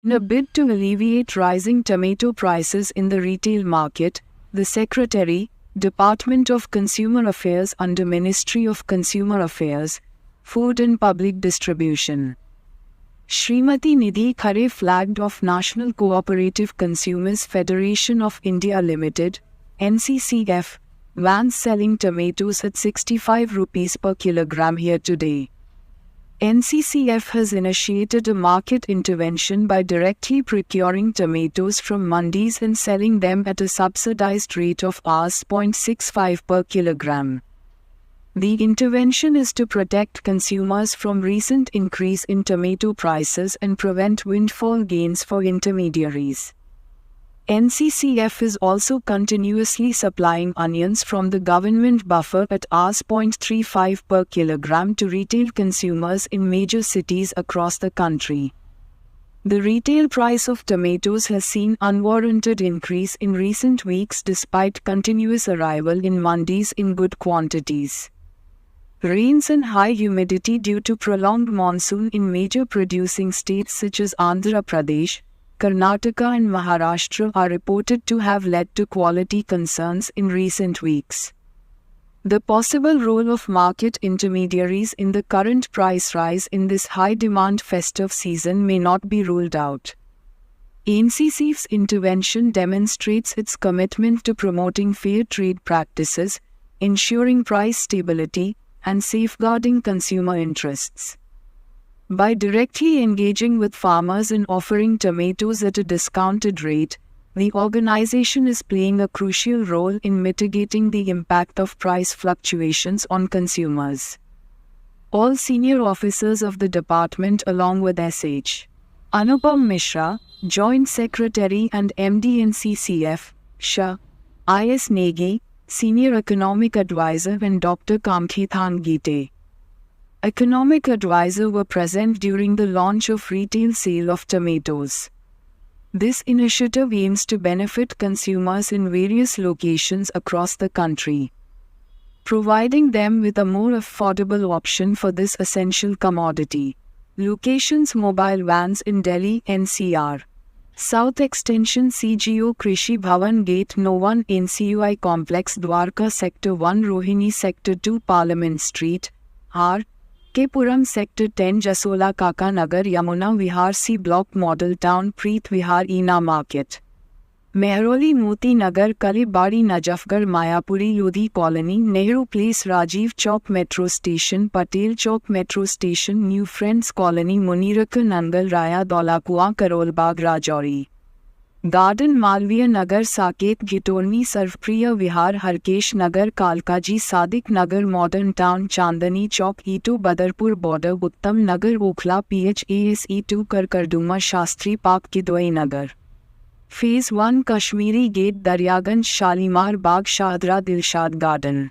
In a bid to alleviate rising tomato prices in the retail market, the Secretary, Department of Consumer Affairs under Ministry of Consumer Affairs, Food and Public Distribution, Srimati Nidhi Khare flagged off National Cooperative Consumers Federation of India Limited, NCCF, vans selling tomatoes at 65 rupees per kilogram here today. NCCF has initiated a market intervention by directly procuring tomatoes from mandis and selling them at a subsidized rate of Rs. 0.65 per kilogram. The intervention is to protect consumers from recent increase in tomato prices and prevent windfall gains for intermediaries. NCCF is also continuously supplying onions from the government buffer at Rs. 0.35 per kilogram to retail consumers in major cities across the country. The retail price of tomatoes has seen unwarranted increase in recent weeks despite continuous arrival in mandis in good quantities. Rains and high humidity due to prolonged monsoon in major producing states such as Andhra Pradesh, Karnataka and Maharashtra are reported to have led to quality concerns in recent weeks. The possible role of market intermediaries in the current price rise in this high-demand festive season may not be ruled out. NCCF's intervention demonstrates its commitment to promoting fair trade practices, ensuring price stability, and safeguarding consumer interests. By directly engaging with farmers and offering tomatoes at a discounted rate, the organization is playing a crucial role in mitigating the impact of price fluctuations on consumers. All senior officers of the department along with S.H. Anupam Mishra, Joint Secretary and MD NCCF, Shah, I.S. Negi, Senior Economic Advisor and Dr. Kamkhethan Gite, Economic Advisor were present during the launch of retail sale of tomatoes. This initiative aims to benefit consumers in various locations across the country, providing them with a more affordable option for this essential commodity. Locations: mobile vans in Delhi NCR, South Extension CGO Krishi Bhavan Gate No 1 NCUI Complex Dwarka Sector 1 Rohini Sector 2 Parliament Street, R. Puram Sector 10 Jasola Kaka Nagar Yamuna Vihar C Block Model Town Preet Vihar Ina Market, Mehroli Moti Nagar Kalibadi Najafgarh Mayapuri Lodhi Colony Nehru Place Rajiv Chowk Metro Station Patel Chowk Metro Station New Friends Colony Muniraka Nangal Raya Dolakua Karolbagh Rajouri Garden Malviya Nagar Saket Gitorni Sarvpriya Vihar Harkesh Nagar Kalkaji Sadiq Nagar Modern Town Chandani Chowk E2 Badarpur Border Uttam Nagar Okhla PHASE2 Karkarduma Shastri Park Kidwai Nagar Phase 1 Kashmiri Gate Daryaganj Shalimar Bagh Shadra Dilshad Garden